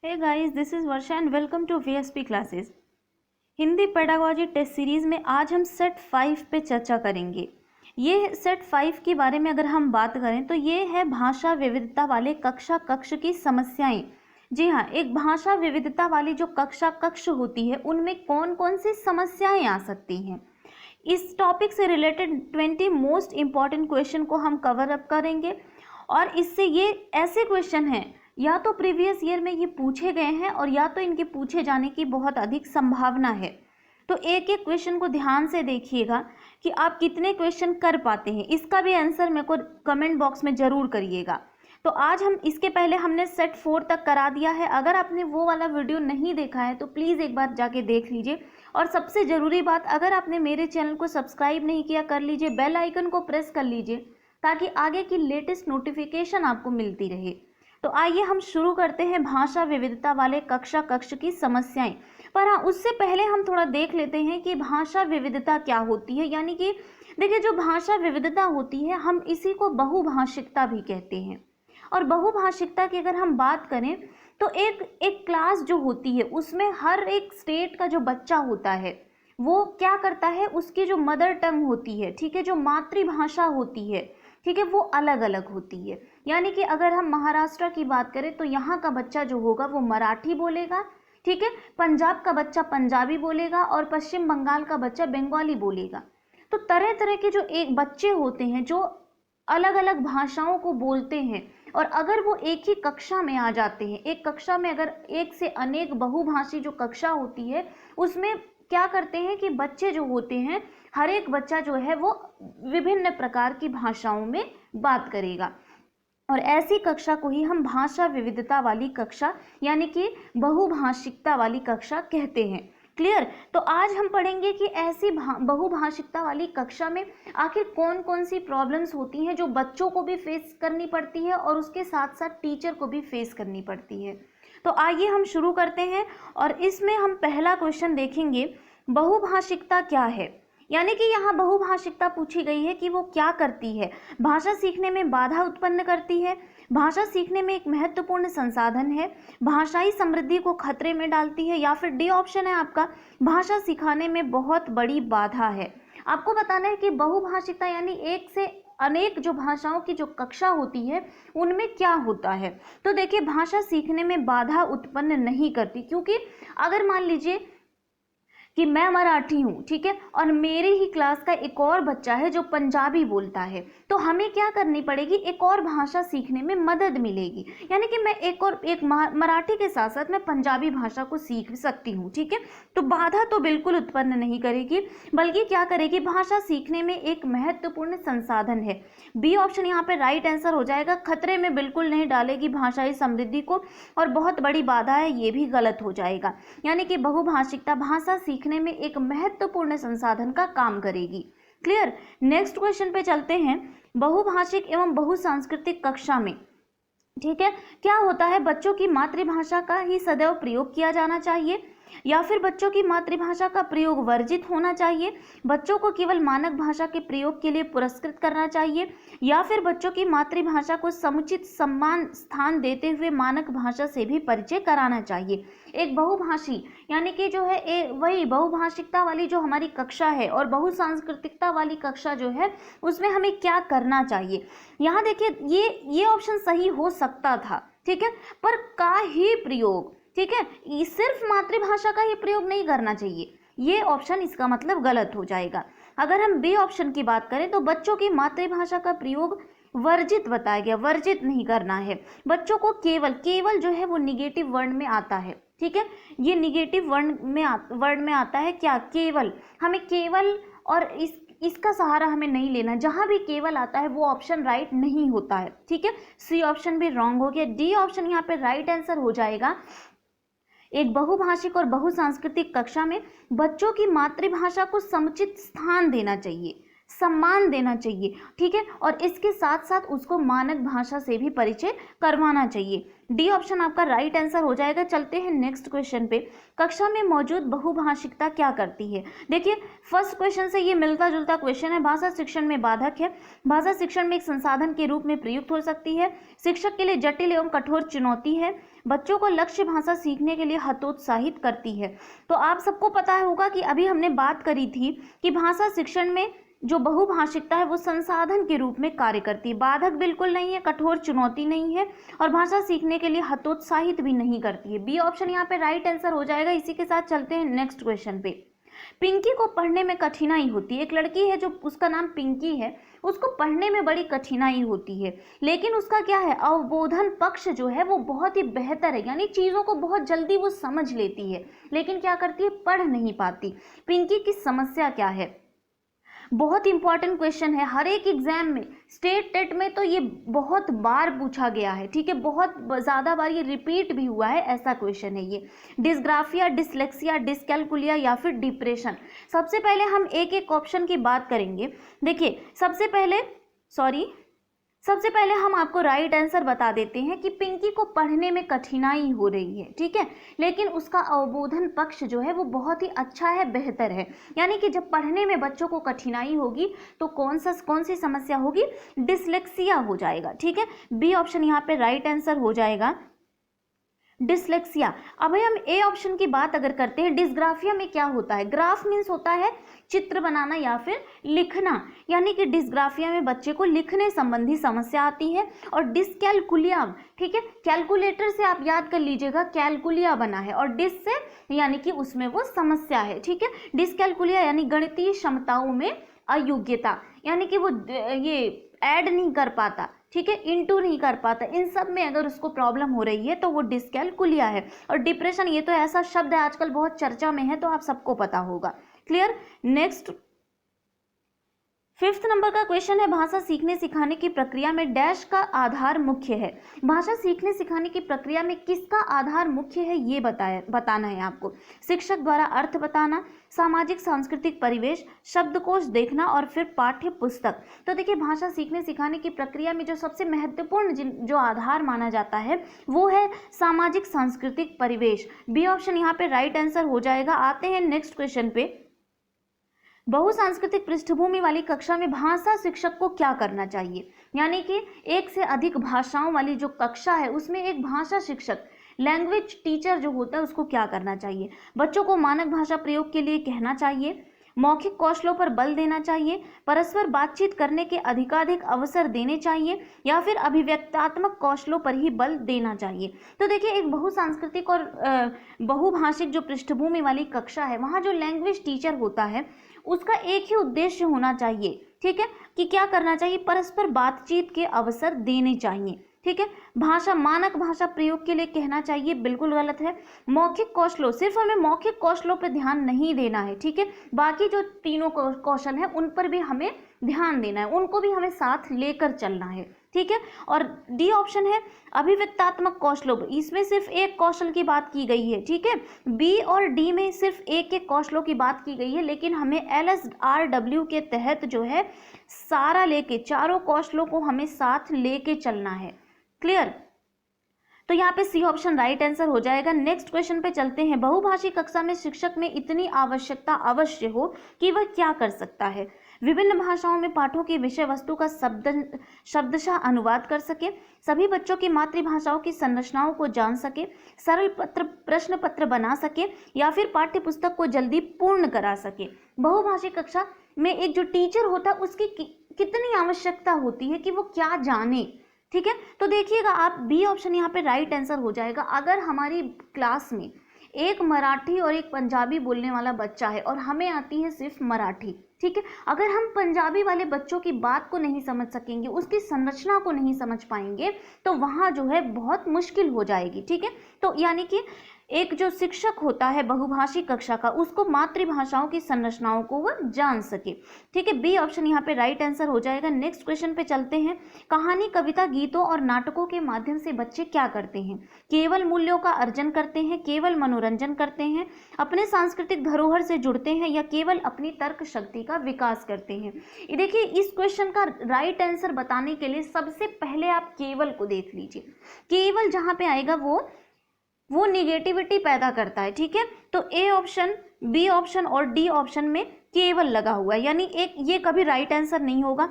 Hey guys, this is Varsha and welcome to VSP classes. Hindi pedagogy test series में आज हम set 5 पे चर्चा करेंगे। ये सेट 5 के बारे में अगर हम बात करें तो ये है भाषा विविधता वाले कक्षा कक्ष की समस्याएं। जी हाँ, एक भाषा विविधता वाली जो कक्षा कक्ष होती है उनमें कौन कौन सी समस्याएं आ सकती हैं। इस टॉपिक से रिलेटेड 20 मोस्ट इम्पॉर्टेंट क्वेश्चन को हम कवर अप करेंगे और इससे ये ऐसे क्वेश्चन हैं या तो प्रीवियस ईयर में ये पूछे गए हैं और या तो इनके पूछे जाने की बहुत अधिक संभावना है। तो एक एक क्वेश्चन को ध्यान से देखिएगा कि आप कितने क्वेश्चन कर पाते हैं। इसका भी आंसर मेरे को कमेंट बॉक्स में ज़रूर करिएगा। तो आज हम इसके पहले हमने सेट 4 तक करा दिया है। अगर आपने वो वाला वीडियो नहीं देखा है तो प्लीज़ एक बार जाके देख लीजिए। और सबसे ज़रूरी बात, अगर आपने मेरे चैनल को सब्सक्राइब नहीं किया कर लीजिए, बेल आइकन को प्रेस कर लीजिए ताकि आगे की लेटेस्ट नोटिफिकेशन आपको मिलती रहे। तो आइए हम शुरू करते हैं भाषा विविधता वाले कक्षा कक्ष की समस्याएं। पर हाँ, उससे पहले हम थोड़ा देख लेते हैं कि भाषा विविधता क्या होती है। यानी कि देखिए, जो भाषा विविधता होती है हम इसी को बहुभाषिकता भी कहते हैं। और बहुभाषिकता की अगर हम बात करें तो एक क्लास जो होती है उसमें हर एक स्टेट का जो बच्चा होता है वो क्या करता है, उसकी जो मदर टंग होती है, ठीक है, जो मातृभाषा होती है, ठीक है, वो अलग अलग होती है। यानी कि अगर हम महाराष्ट्र की बात करें तो यहाँ का बच्चा जो होगा वो मराठी बोलेगा, ठीक है, पंजाब का बच्चा पंजाबी बोलेगा और पश्चिम बंगाल का बच्चा बंगाली बोलेगा। तो तरह तरह के जो एक बच्चे होते हैं जो अलग अलग भाषाओं को बोलते हैं, और अगर वो एक ही कक्षा में आ जाते हैं, एक कक्षा में अगर एक से अनेक बहुभाषी जो कक्षा होती है उसमें क्या करते हैं कि बच्चे जो होते हैं, हर एक बच्चा जो है वो विभिन्न प्रकार की भाषाओं में बात करेगा। और ऐसी कक्षा को ही हम भाषा विविधता वाली कक्षा यानी कि बहुभाषिकता वाली कक्षा कहते हैं। क्लियर? तो आज हम पढ़ेंगे कि ऐसी बहुभाषिकता वाली कक्षा में आखिर कौन कौन सी प्रॉब्लम्स होती हैं जो बच्चों को भी फेस करनी पड़ती है और उसके साथ साथ टीचर को भी फेस करनी पड़ती है। तो आइए हम शुरू करते हैं और इसमें हम पहला क्वेश्चन देखेंगे, बहुभाषिकता क्या है। यानी कि यहाँ बहुभाषिकता पूछी गई है कि वो क्या करती है। भाषा सीखने में बाधा उत्पन्न करती है, भाषा सीखने में एक महत्वपूर्ण संसाधन है, भाषाई समृद्धि को खतरे में डालती है, या फिर डी ऑप्शन है आपका, भाषा सिखाने में बहुत बड़ी बाधा है। आपको बताना है कि बहुभाषिकता यानी एक से अनेक जो भाषाओं की जो कक्षा होती है उनमें क्या होता है। तो देखिए, भाषा सीखने में बाधा उत्पन्न नहीं करती, क्योंकि अगर मान लीजिए कि मैं मराठी हूँ, ठीक है, और मेरी ही क्लास का एक और बच्चा है जो पंजाबी बोलता है, तो हमें क्या करनी पड़ेगी, एक और भाषा सीखने में मदद मिलेगी। यानी कि मैं एक मराठी के साथ साथ मैं पंजाबी भाषा को सीख सकती हूँ, ठीक है। तो बाधा तो बिल्कुल उत्पन्न नहीं करेगी, बल्कि क्या करेगी, भाषा सीखने में एक महत्वपूर्ण संसाधन है। बी ऑप्शन यहाँ पे राइट आंसर हो जाएगा। खतरे में बिल्कुल नहीं डालेगी भाषाई समृद्धि को, और बहुत बड़ी बाधा है, ये भी गलत हो जाएगा। यानी कि बहुभाषिकता भाषा सीखने में एक महत्वपूर्ण संसाधन का काम करेगी। क्लियर? नेक्स्ट क्वेश्चन पे चलते हैं। बहुभाषिक एवं बहुसांस्कृतिक कक्षा में, ठीक है, क्या होता है, बच्चों की मातृभाषा का ही सदैव प्रयोग किया जाना चाहिए, या फिर बच्चों की मातृभाषा का प्रयोग वर्जित होना चाहिए, बच्चों को केवल मानक भाषा के प्रयोग के लिए पुरस्कृत करना चाहिए, या फिर बच्चों की मातृभाषा को समुचित सम्मान स्थान देते हुए मानक भाषा से भी परिचय कराना चाहिए। एक बहुभाषी यानी कि जो है वही बहुभाषिकता वाली जो हमारी कक्षा है और बहुसांस्कृतिकता वाली कक्षा जो है उसमें हमें क्या करना चाहिए। यहाँ देखिए, ये ऑप्शन सही हो सकता था, ठीक है, पर का ही प्रयोग, ठीक है, सिर्फ मातृभाषा का ही प्रयोग नहीं करना चाहिए, ये ऑप्शन इसका मतलब गलत हो जाएगा। अगर हम बी ऑप्शन की बात करें तो बच्चों की मातृभाषा का प्रयोग वर्जित बताया गया, वर्जित नहीं करना है। बच्चों को केवल जो है वो निगेटिव वर्ड में आता है, ठीक है, ये निगेटिव वर्ड में आता है क्या, केवल। हमें केवल और इसका सहारा हमें नहीं लेना। जहां भी केवल आता है वो ऑप्शन राइट नहीं होता है, ठीक है। सी ऑप्शन भी रॉन्ग हो गया। डी ऑप्शन यहाँ पे राइट आंसर हो जाएगा। एक बहुभाषिक और बहुसांस्कृतिक कक्षा में बच्चों की मातृभाषा को समुचित स्थान देना चाहिए, सम्मान देना चाहिए, ठीक है, और इसके साथ साथ उसको मानक भाषा से भी परिचय करवाना चाहिए। डी ऑप्शन आपका राइट आंसर हो जाएगा। चलते हैं नेक्स्ट क्वेश्चन पे। कक्षा में मौजूद बहुभाषिकता क्या करती है। देखिए, फर्स्ट क्वेश्चन से ये मिलता जुलता क्वेश्चन है। भाषा शिक्षण में बाधक है, भाषा शिक्षण में एक संसाधन के रूप में प्रयुक्त हो सकती है, शिक्षक के लिए जटिल एवं कठोर चुनौती है, बच्चों को लक्ष्य भाषा सीखने के लिए हतोत्साहित करती है। तो आप सबको पता होगा कि अभी हमने बात करी थी कि भाषा शिक्षण में जो बहुभाषिकता है वो संसाधन के रूप में कार्य करती है, बाधक बिल्कुल नहीं है, कठोर चुनौती नहीं है और भाषा सीखने के लिए हतोत्साहित भी नहीं करती है। बी ऑप्शन यहाँ पे राइट आंसर हो जाएगा। इसी के साथ चलते हैं नेक्स्ट क्वेश्चन पे। पिंकी को पढ़ने में कठिनाई होती है। एक लड़की है जो उसका नाम पिंकी है, उसको पढ़ने में बड़ी कठिनाई होती है, लेकिन उसका क्या है, अवबोधन पक्ष जो है वो बहुत ही बेहतर है, यानी चीज़ों को बहुत जल्दी वो समझ लेती है, लेकिन क्या करती है, पढ़ नहीं पाती। पिंकी की समस्या क्या है? बहुत इंपॉर्टेंट क्वेश्चन है, हर एक एग्जाम में, स्टेट टेट में तो ये बहुत बार पूछा गया है, ठीक है, बहुत ज़्यादा बार ये रिपीट भी हुआ है, ऐसा क्वेश्चन है ये। डिस्ग्राफिया, डिसलेक्सिया, डिसकैलकुलिया या फिर डिप्रेशन। सबसे पहले हम एक एक ऑप्शन की बात करेंगे। देखिए सबसे पहले हम आपको राइट आंसर बता देते हैं कि पिंकी को पढ़ने में कठिनाई हो रही है, ठीक है, लेकिन उसका अवबोधन पक्ष जो है वो बहुत ही अच्छा है, बेहतर है। यानी कि जब पढ़ने में बच्चों को कठिनाई होगी तो कौन सी समस्या होगी, डिसलेक्सिया हो जाएगा, ठीक है। बी ऑप्शन यहाँ पे राइट आंसर हो जाएगा, डिसलेक्सिया। अब हम ए ऑप्शन की बात अगर करते हैं, डिस्ग्राफिया में क्या होता है, ग्राफ मीन्स होता है चित्र बनाना या फिर लिखना, यानी कि डिस्ग्राफिया में बच्चे को लिखने संबंधी समस्या आती है। और डिसकैलकुलिया, ठीक है, कैलकुलेटर से आप याद कर लीजिएगा, कैलकुलिया बना है, और डिस से यानी कि उसमें वो समस्या है, ठीक है। डिसकैलकुलिया यानी गणितीय क्षमताओं में अयोग्यता, यानी कि वो ये ऐड नहीं कर पाता, ठीक है, इंटू नहीं कर पाता, इन सब में अगर उसको प्रॉब्लम हो रही है तो वो डिसकैलकुलिया है। और डिप्रेशन ये तो ऐसा शब्द है आजकल बहुत चर्चा में है, तो आप सबको पता होगा। क्लियर। नेक्स्ट 5th नंबर का क्वेश्चन है, भाषा सीखने सिखाने की प्रक्रिया में डैश का आधार मुख्य है। भाषा सीखने सिखाने की प्रक्रिया में किसका आधार मुख्य है ये बताना है आपको। शिक्षक द्वारा अर्थ बताना, सामाजिक सांस्कृतिक परिवेश, शब्दकोश देखना और फिर पाठ्य पुस्तक। तो देखिए, भाषा सीखने सिखाने की प्रक्रिया में जो सबसे महत्वपूर्ण जो आधार माना जाता है वो है सामाजिक सांस्कृतिक परिवेश। बी ऑप्शन यहाँ पे राइट आंसर हो जाएगा। आते हैं नेक्स्ट क्वेश्चन पे। बहुसांस्कृतिक पृष्ठभूमि वाली कक्षा में भाषा शिक्षक को क्या करना चाहिए, यानी कि एक से अधिक भाषाओं वाली जो कक्षा है उसमें एक भाषा शिक्षक, लैंग्वेज टीचर जो होता है उसको क्या करना चाहिए। बच्चों को मानक भाषा प्रयोग के लिए कहना चाहिए, मौखिक कौशलों पर बल देना चाहिए, परस्पर बातचीत करने के अधिकाधिक अवसर देने चाहिए, या फिर अभिव्यक्तात्मक कौशलों पर ही बल देना चाहिए। तो देखिए, एक बहुसांस्कृतिक और बहुभाषिक जो पृष्ठभूमि वाली कक्षा है वहाँ जो लैंग्वेज टीचर होता है उसका एक ही उद्देश्य होना चाहिए, ठीक है, कि क्या करना चाहिए, परस्पर बातचीत के अवसर देने चाहिए, ठीक है। भाषा, मानक भाषा प्रयोग के लिए कहना चाहिए, बिल्कुल गलत है। मौखिक कौशलों, सिर्फ हमें मौखिक कौशलों पर ध्यान नहीं देना है, ठीक है, बाकी जो तीनों कौशल हैं उन पर भी हमें ध्यान देना है, उनको भी हमें साथ लेकर चलना है, ठीक है। और डी ऑप्शन है अभिव्यक्तात्मक कौशलों, इसमें सिर्फ एक कौशल की बात की गई है, ठीक है। बी और डी में सिर्फ एक एक कौशलों की बात की गई है, लेकिन हमें LSRW के तहत जो है सारा लेके, चारों कौशलों को हमें साथ लेके चलना है। क्लियर। तो यहाँ पे सी ऑप्शन राइट आंसर हो जाएगा। नेक्स्ट क्वेश्चन पे चलते हैं। बहुभाषी कक्षा में शिक्षक में इतनी आवश्यकता अवश्य हो कि वह क्या कर सकता है, विभिन्न भाषाओं में पाठों की विषय वस्तु का शब्दशः अनुवाद कर सके, सभी बच्चों की मातृभाषाओं की संरचनाओं को जान सके, सरल प्रश्न पत्र बना सके, या फिर पाठ्य पुस्तक को जल्दी पूर्ण करा सके। बहुभाषी कक्षा में एक जो टीचर होता है उसकी कितनी आवश्यकता होती है कि वो क्या जाने, ठीक है। तो देखिएगा आप, बी ऑप्शन यहाँ पे राइट आंसर हो जाएगा। अगर हमारी क्लास में एक मराठी और एक पंजाबी बोलने वाला बच्चा है और हमें आती है सिर्फ मराठी, ठीक है, अगर हम पंजाबी वाले बच्चों की बात को नहीं समझ सकेंगे, उसकी संरचना को नहीं समझ पाएंगे, तो वहाँ जो है बहुत मुश्किल हो जाएगी, ठीक है। तो यानी कि एक जो शिक्षक होता है बहुभाषी कक्षा का, उसको मातृभाषाओं की संरचनाओं को वह जान सके, ठीक है। बी ऑप्शन यहाँ पे राइट आंसर हो जाएगा। नेक्स्ट क्वेश्चन पे चलते हैं। कहानी, कविता, गीतों और नाटकों के माध्यम से बच्चे क्या करते हैं, केवल मूल्यों का अर्जन करते हैं, केवल मनोरंजन करते हैं, अपने सांस्कृतिक धरोहर से जुड़ते हैं, या केवल अपनी तर्क शक्ति का विकास करते हैं। देखिए, इस क्वेश्चन का राइट आंसर बताने के लिए सबसे पहले आप केवल को देख लीजिए। केवल जहाँ पे आएगा वो निगेटिविटी पैदा करता है, ठीक है। तो ए ऑप्शन, बी ऑप्शन और डी ऑप्शन में केवल लगा हुआ है, यानी एक ये कभी राइट आंसर नहीं होगा।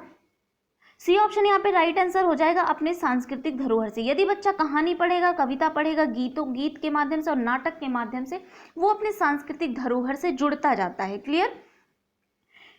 सी ऑप्शन यहाँ पे राइट आंसर हो जाएगा, अपने सांस्कृतिक धरोहर से। यदि बच्चा कहानी पढ़ेगा, कविता पढ़ेगा, गीत के माध्यम से और नाटक के माध्यम से, वो अपने सांस्कृतिक धरोहर से जुड़ता जाता है। क्लियर।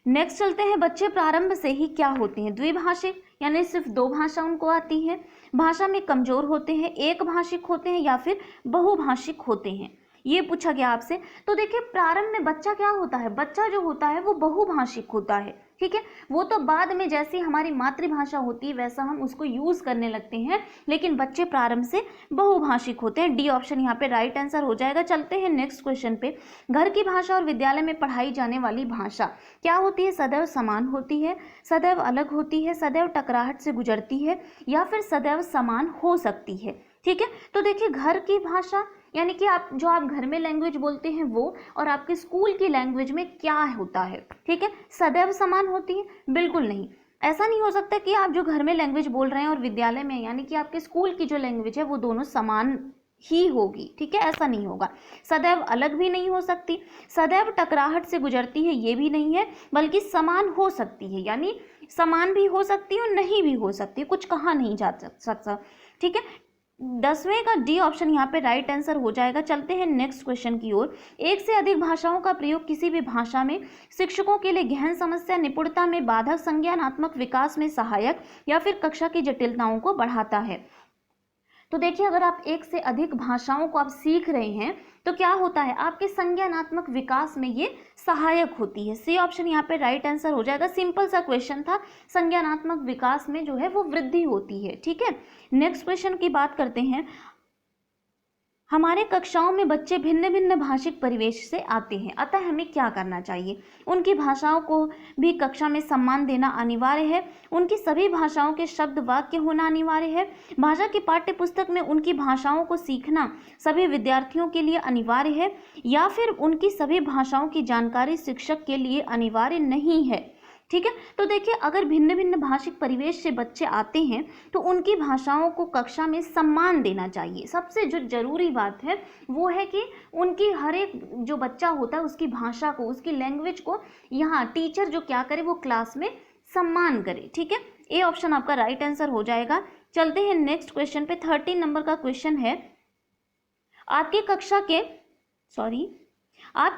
नेक्स्ट चलते हैं, बच्चे प्रारंभ से ही क्या होते हैं? द्विभाषिक, यानी सिर्फ दो भाषा उनको आती है, भाषा में कमजोर होते हैं, एक भाषिक होते हैं या फिर बहुभाषिक होते हैं, ये पूछा गया आपसे। तो देखिए प्रारंभ में बच्चा क्या होता है, बच्चा जो होता है वो बहुभाषिक होता है, ठीक है। वो तो बाद में जैसी हमारी मातृभाषा होती है वैसा हम उसको यूज करने लगते हैं, लेकिन बच्चे प्रारंभ से बहुभाषिक होते हैं। डी ऑप्शन यहाँ पे राइट आंसर हो जाएगा। चलते हैं नेक्स्ट क्वेश्चन पे। घर की भाषा और विद्यालय में पढ़ाई जाने वाली भाषा क्या होती है? सदैव समान होती है, सदैव अलग होती है, सदैव टकराहट से गुजरती है या फिर सदैव समान हो सकती है, ठीक है। तो देखिए घर की भाषा यानी कि आप घर में लैंग्वेज बोलते हैं वो, और आपके स्कूल की लैंग्वेज में क्या होता है, ठीक है, सदैव समान होती है? बिल्कुल नहीं। ऐसा नहीं हो सकता कि आप जो घर में लैंग्वेज बोल रहे हैं और विद्यालय में यानी कि आपके स्कूल की जो लैंग्वेज है वो दोनों समान ही होगी, ठीक है, ऐसा नहीं होगा। सदैव अलग भी नहीं हो सकती, सदैव टकराहट से गुजरती है ये भी नहीं है, बल्कि समान हो सकती है, यानी समान भी हो सकती है और नहीं भी हो सकती, कुछ कहा नहीं जा सकता, ठीक है। 10वें का डी ऑप्शन यहाँ पे राइट आंसर हो जाएगा। चलते हैं नेक्स्ट क्वेश्चन की ओर। एक से अधिक भाषाओं का प्रयोग किसी भी भाषा में शिक्षकों के लिए गहन समस्या निपुणता में बाधक, संज्ञानात्मक विकास में सहायक या फिर कक्षा की जटिलताओं को बढ़ाता है। तो देखिए अगर आप एक से अधिक भाषाओं को आप सीख रहे हैं तो क्या होता है, आपके संज्ञानात्मक विकास में ये सहायक होती है। सी ऑप्शन यहाँ पे राइट आंसर हो जाएगा। सिंपल सा क्वेश्चन था, संज्ञानात्मक विकास में जो है वो वृद्धि होती है, ठीक है। नेक्स्ट क्वेश्चन की बात करते हैं। हमारे कक्षाओं में बच्चे भिन्न भिन्न भाषिक परिवेश से आते हैं, अतः हमें क्या करना चाहिए? उनकी भाषाओं को भी कक्षा में सम्मान देना अनिवार्य है, उनकी सभी भाषाओं के शब्द वाक्य होना अनिवार्य है, भाषा की पाठ्य पुस्तक में उनकी भाषाओं को सीखना सभी विद्यार्थियों के लिए अनिवार्य है, या फिर उनकी सभी भाषाओं की जानकारी शिक्षक के लिए अनिवार्य नहीं है, ठीक है। तो देखिए अगर भिन्न भिन्न भाषिक परिवेश से बच्चे आते हैं तो उनकी भाषाओं को कक्षा में सम्मान देना चाहिए। सबसे जो जरूरी बात है वो है कि उनकी हर एक जो बच्चा होता है उसकी भाषा को, उसकी लैंग्वेज को यहाँ टीचर जो क्या करे वो क्लास में सम्मान करे, ठीक है। ए ऑप्शन आपका राइट आंसर हो जाएगा। चलते हैं नेक्स्ट क्वेश्चन पे। 13 नंबर का क्वेश्चन है, आपकी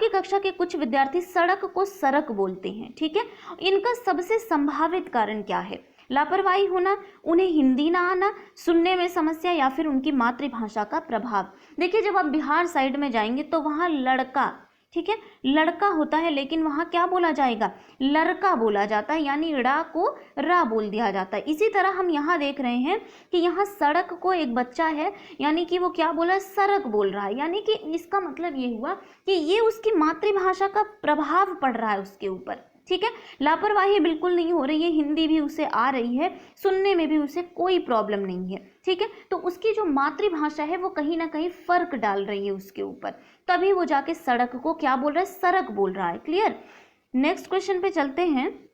कक्षा के कुछ विद्यार्थी सड़क को सरक बोलते हैं, ठीक है। इनका सबसे संभावित कारण क्या है? लापरवाही होना, उन्हें हिंदी ना आना, सुनने में समस्या या फिर उनकी मातृभाषा का प्रभाव। देखिए जब आप बिहार साइड में जाएंगे तो वहाँ लड़का, ठीक है, लड़का होता है, लेकिन वहाँ क्या बोला जाएगा? लड़का बोला जाता है, यानी ड़ा को रा बोल दिया जाता है। इसी तरह हम यहाँ देख रहे हैं कि यहाँ सड़क को एक बच्चा है यानी कि वो क्या बोला? सरक बोल रहा है, यानी कि इसका मतलब ये हुआ कि ये उसकी मातृभाषा का प्रभाव पड़ रहा है उसके ऊपर, ठीक है। लापरवाही बिल्कुल नहीं हो रही है, हिंदी भी उसे आ रही है, सुनने में भी उसे कोई प्रॉब्लम नहीं है, ठीक है। तो उसकी जो मातृभाषा है वो कहीं ना कहीं फर्क डाल रही है उसके ऊपर, तभी वो जाके सड़क को क्या बोल रहा है? सरक बोल रहा है। क्लियर। नेक्स्ट क्वेश्चन पे चलते हैं।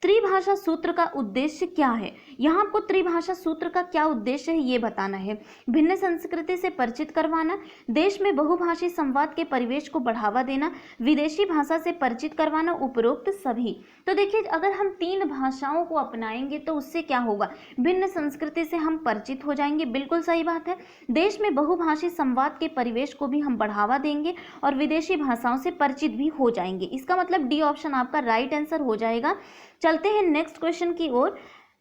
त्रिभाषा सूत्र का उद्देश्य क्या है? यहाँ आपको त्रिभाषा सूत्र का क्या उद्देश्य है ये बताना है। भिन्न संस्कृति से परिचित करवाना, देश में बहुभाषी संवाद के परिवेश को बढ़ावा देना, विदेशी भाषा से परिचित करवाना, उपरोक्त सभी। तो देखिए अगर हम 3 भाषाओं को अपनाएंगे तो उससे क्या होगा? भिन्न संस्कृति से हम परिचित हो जाएंगे, बिल्कुल सही बात है। देश में बहुभाषी संवाद के परिवेश को भी हम बढ़ावा देंगे और विदेशी भाषाओं से परिचित भी हो जाएंगे। इसका मतलब डी ऑप्शन आपका राइट आंसर हो जाएगा। चलते हैं नेक्स्ट क्वेश्चन की ओर।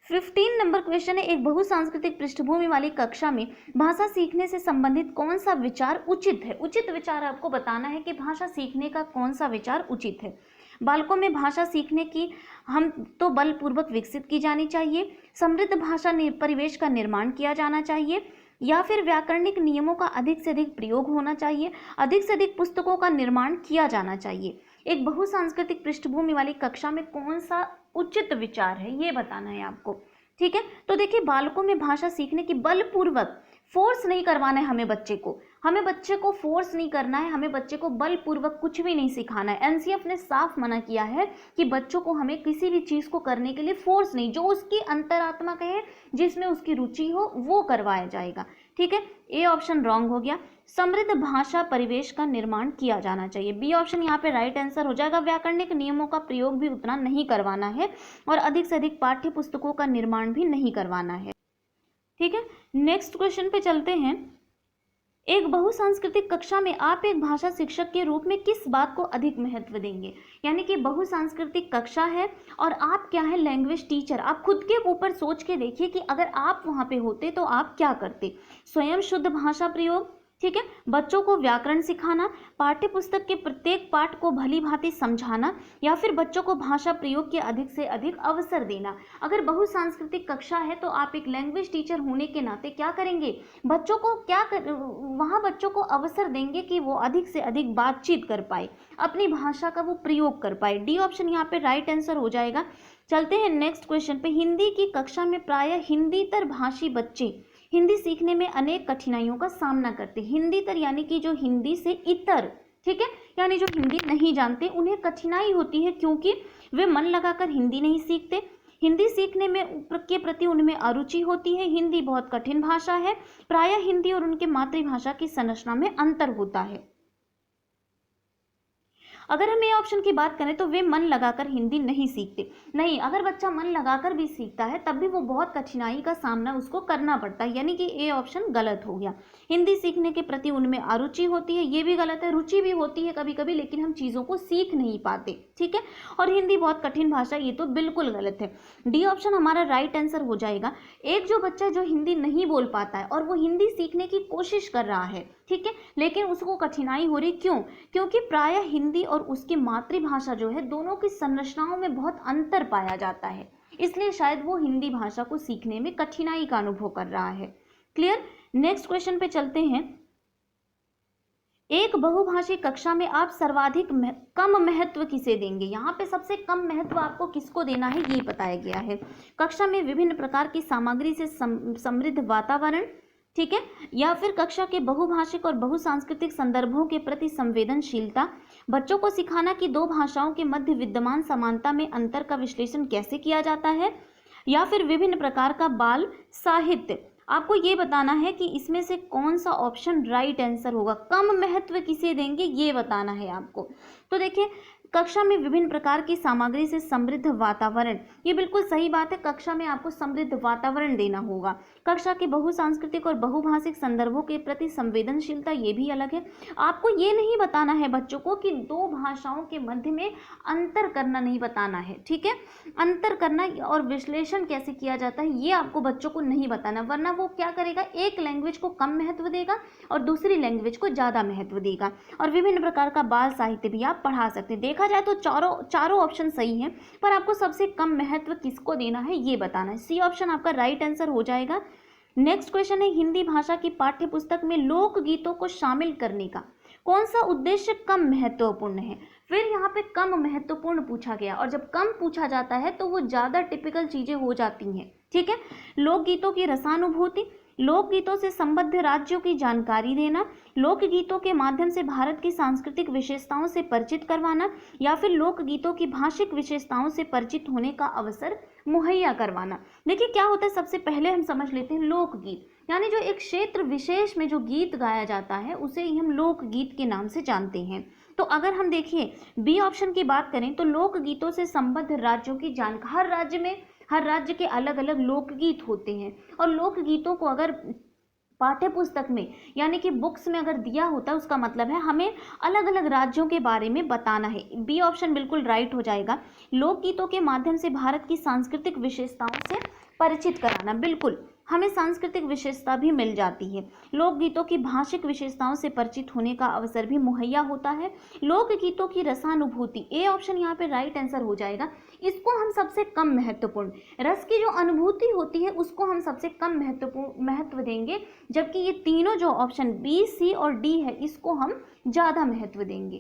15 नंबर क्वेश्चन है, एक बहुसांस्कृतिक पृष्ठभूमि वाली कक्षा में भाषा सीखने से संबंधित कौन सा विचार उचित है? उचित विचार आपको बताना है कि भाषा सीखने का कौन सा विचार उचित है। बालकों में भाषा सीखने की हम तो बलपूर्वक विकसित की जानी चाहिए, समृद्ध भाषा परिवेश का निर्माण किया जाना चाहिए, या फिर व्याकरणिक नियमों का अधिक से अधिक प्रयोग होना चाहिए, अधिक से अधिक पुस्तकों का निर्माण किया जाना चाहिए। एक बहुसांस्कृतिक पृष्ठभूमि वाली कक्षा में कौन सा उचित विचार है ये बताना है आपको, ठीक है। तो देखिए बालकों में भाषा सीखने की बलपूर्वक, फोर्स नहीं करवाना है हमें बच्चे को फोर्स नहीं करना है, हमें बच्चे को बलपूर्वक कुछ भी नहीं सिखाना है। एनसीएफ ने साफ मना किया है कि बच्चों को हमें किसी भी चीज़ को करने के लिए फोर्स नहीं, जो उसकी अंतरात्मा कहे, जिसमें उसकी रुचि हो वो करवाया जाएगा, ठीक है, ए ऑप्शन रॉन्ग हो गया। समृद्ध भाषा परिवेश का निर्माण किया जाना चाहिए, बी ऑप्शन यहाँ पे राइट आंसर हो जाएगा। व्याकरणिक नियमों का प्रयोग भी उतना नहीं करवाना है और अधिक से अधिक पाठ्य पुस्तकों का निर्माण भी नहीं करवाना है। ठीक है, नेक्स्ट क्वेश्चन पे चलते हैं। एक बहुसांस्कृतिक कक्षा में आप एक भाषा शिक्षक के रूप में किस बात को अधिक महत्व देंगे? यानी कि बहुसांस्कृतिक कक्षा है और आप क्या है, लैंग्वेज टीचर। आप खुद के ऊपर सोच के देखिए कि अगर आप वहां पे होते तो आप क्या करते। स्वयं शुद्ध भाषा प्रयोग, ठीक है, बच्चों को व्याकरण सिखाना, पाठ्य पुस्तक के प्रत्येक पाठ को भली भांति समझाना, या फिर बच्चों को भाषा प्रयोग के अधिक से अधिक अवसर देना। अगर बहुसांस्कृतिक कक्षा है तो आप एक लैंग्वेज टीचर होने के नाते क्या करेंगे, बच्चों को वहाँ बच्चों को अवसर देंगे कि वो अधिक से अधिक बातचीत कर पाए, अपनी भाषा का वो प्रयोग कर पाए। डी ऑप्शन यहाँ पे राइट आंसर हो जाएगा। चलते हैं नेक्स्ट क्वेश्चन पे। हिंदी की कक्षा में प्रायः हिंदीतर भाषी बच्चे हिंदी सीखने में अनेक कठिनाइयों का सामना करते हैं। हिंदीतर यानी कि जो हिंदी से इतर, ठीक है, यानी जो हिंदी नहीं जानते उन्हें कठिनाई होती है क्योंकि वे मन लगाकर हिंदी नहीं सीखते। हिंदी सीखने में के प्रति उनमें अरुचि होती है। हिंदी बहुत कठिन भाषा है। प्रायः हिंदी और उनके मातृभाषा की संरचना में अंतर होता है। अगर हम ये ऑप्शन की बात करें तो वे मन लगाकर हिंदी नहीं सीखते। नहीं, अगर बच्चा मन लगाकर भी सीखता है तब भी वो बहुत कठिनाई का सामना उसको करना पड़ता है, यानी कि ए ऑप्शन गलत हो गया। हिंदी सीखने के प्रति उनमें अरुचि होती है, ये भी गलत है। रुचि भी होती है कभी कभी, लेकिन हम चीज़ों को सीख नहीं पाते, ठीक है। और हिंदी बहुत कठिन भाषा, ये तो बिल्कुल गलत है। डी ऑप्शन हमारा राइट आंसर हो जाएगा। एक जो बच्चा जो हिंदी नहीं बोल पाता है और वो हिंदी सीखने की कोशिश कर रहा है, ठीक है, लेकिन उसको कठिनाई हो रही, क्यों? क्योंकि प्रायः हिंदी और उसकी मातृभाषा जो है दोनों की संरचनाओं में बहुत अंतर पाया जाता है, इसलिए शायद वो हिंदी भाषा को सीखने में कठिनाई का अनुभव कर रहा है। क्लियर? नेक्स्ट क्वेश्चन पे चलते हैं। एक बहुभाषी कक्षा में आप सर्वाधिक कम महत्व किसे देंगे? यहाँ पे सबसे कम महत्व आपको किसको देना है ये बताया गया है। कक्षा में विभिन्न प्रकार की सामग्री से समृद्ध वातावरण, ठीक है, या फिर कक्षा के बहुभाषिक और बहुसांस्कृतिक संदर्भों के प्रति संवेदनशीलता, बच्चों को सिखाना कि दो भाषाओं के मध्य विद्यमान समानता में अंतर का विश्लेषण कैसे किया जाता है, या फिर विभिन्न प्रकार का बाल साहित्य। आपको ये बताना है कि इसमें से कौन सा ऑप्शन राइट आंसर होगा। कम महत्व किसे देंगे ये बताना है आपको। तो देखिए, कक्षा में विभिन्न प्रकार की सामग्री से समृद्ध वातावरण, ये बिल्कुल सही बात है। कक्षा में आपको समृद्ध वातावरण देना होगा। कक्षा के बहुसांस्कृतिक और बहुभाषिक संदर्भों के प्रति संवेदनशीलता, ये भी अलग है। आपको ये नहीं बताना है बच्चों को कि दो भाषाओं के मध्य में अंतर करना नहीं बताना है, ठीक है। अंतर करना और विश्लेषण कैसे किया जाता है ये आपको बच्चों को नहीं बताना, वरना वो क्या करेगा, एक लैंग्वेज को कम महत्व देगा और दूसरी लैंग्वेज को ज़्यादा महत्व देगा। और विभिन्न प्रकार का बाल साहित्य भी आप पढ़ा सकते हैं। देखा जाए तो चारों ऑप्शन सही हैं, पर आपको सबसे कम महत्व किसको देना है ये बताना है। सी ऑप्शन आपका राइट आंसर हो जाएगा। नेक्स्ट क्वेश्चन है, हिंदी भाषा की पाठ्य पुस्तक में लोकगीतों को शामिल करने का कौन सा उद्देश्य कम महत्वपूर्ण है? फिर यहाँ पे कम महत्वपूर्ण पूछा गया, और जब कम पूछा जाता है तो वो ज़्यादा टिपिकल चीज़ें हो जाती हैं, ठीक है। लोकगीतों की रसानुभूति, लोकगीतों से संबद्ध राज्यों की जानकारी देना, लोकगीतों के माध्यम से भारत की सांस्कृतिक विशेषताओं से परिचित करवाना, या फिर लोकगीतों की भाषिक विशेषताओं से परिचित होने का अवसर मुहैया करवाना। देखिए क्या होता है, सबसे पहले हम समझ लेते हैं लोकगीत, यानी जो एक क्षेत्र विशेष में जो गीत गाया जाता है उसे ही हम लोकगीत के नाम से जानते हैं। तो अगर हम देखिए बी ऑप्शन की बात करें तो लोकगीतों से संबद्ध राज्यों की जानकारी, हर राज्य के अलग अलग लोकगीत होते हैं, और लोकगीतों को अगर पाठ्य पुस्तक में यानी कि बुक्स में अगर दिया होता है उसका मतलब है हमें अलग अलग राज्यों के बारे में बताना है। बी ऑप्शन बिल्कुल राइट हो जाएगा। लोकगीतों के माध्यम से भारत की सांस्कृतिक विशेषताओं से परिचित कराना, बिल्कुल हमें सांस्कृतिक विशेषता भी मिल जाती है। लोकगीतों की भाषिक विशेषताओं से परिचित होने का अवसर भी मुहैया होता है। लोकगीतों की रसानुभूति, ए ऑप्शन यहाँ पे राइट आंसर हो जाएगा। इसको हम सबसे कम महत्वपूर्ण, रस की जो अनुभूति होती है उसको हम सबसे कम महत्व देंगे, जबकि ये तीनों जो ऑप्शन बी, सी और डी है इसको हम ज़्यादा महत्व देंगे।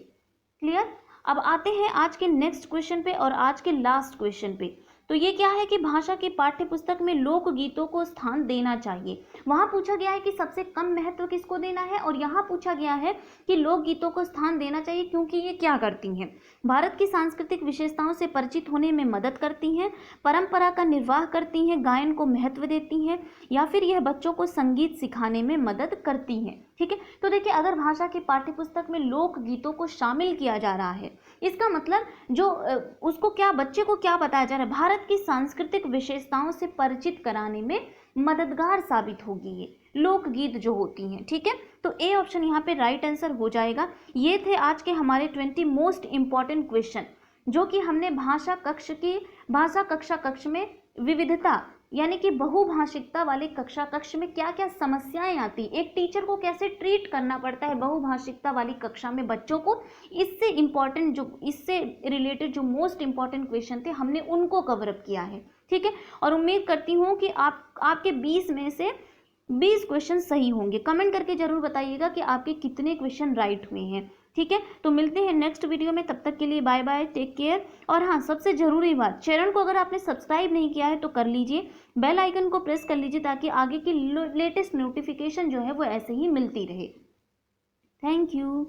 क्लियर? अब आते हैं आज के नेक्स्ट क्वेश्चन पे और आज के लास्ट क्वेश्चन पे। तो ये क्या है कि भाषा की पाठ्य पुस्तक में लोकगीतों को स्थान देना चाहिए। वहां पूछा गया है कि सबसे कम महत्व किसको देना है, और यहाँ पूछा गया है कि लोकगीतों को स्थान देना चाहिए क्योंकि ये क्या करती हैं, भारत की सांस्कृतिक विशेषताओं से परिचित होने में मदद करती हैं, परंपरा का निर्वाह करती हैं, गायन को महत्व देती हैं, या फिर यह बच्चों को संगीत सिखाने में मदद करती हैं। ठीक है, तो देखिए अगर भाषा की पाठ्यपुस्तक में लोकगीतों को शामिल किया जा रहा है, इसका मतलब जो उसको क्या, बच्चे को क्या बताया जा रहा है, भारत की सांस्कृतिक विशेषताओं से परिचित कराने में मददगार साबित होगी ये लोकगीत जो होती हैं। ठीक है, तो ए ऑप्शन यहाँ पे राइट आंसर हो जाएगा। ये थे आज के हमारे 20 मोस्ट इंपॉर्टेंट क्वेश्चन जो कि हमने भाषा कक्षा कक्ष में विविधता यानी कि बहुभाषिकता वाले कक्षा कक्ष में क्या क्या समस्याएं आती, एक टीचर को कैसे ट्रीट करना पड़ता है बहुभाषिकता वाली कक्षा में बच्चों को, इससे इंपॉर्टेंट जो इससे रिलेटेड जो मोस्ट इंपॉर्टेंट क्वेश्चन थे हमने उनको कवर अप किया है। ठीक है, और उम्मीद करती हूँ कि आपके 20 में से 20 क्वेश्चन सही होंगे। कमेंट करके जरूर बताइएगा कि आपके कितने क्वेश्चन राइट हुए हैं। ठीक है, तो मिलते हैं नेक्स्ट वीडियो में, तब तक के लिए बाय बाय, टेक केयर। और हाँ, सबसे जरूरी बात, चैनल को अगर आपने सब्सक्राइब नहीं किया है तो कर लीजिए, बेल आइकन को प्रेस कर लीजिए ताकि आगे की लेटेस्ट नोटिफिकेशन जो है वो ऐसे ही मिलती रहे। Thank you.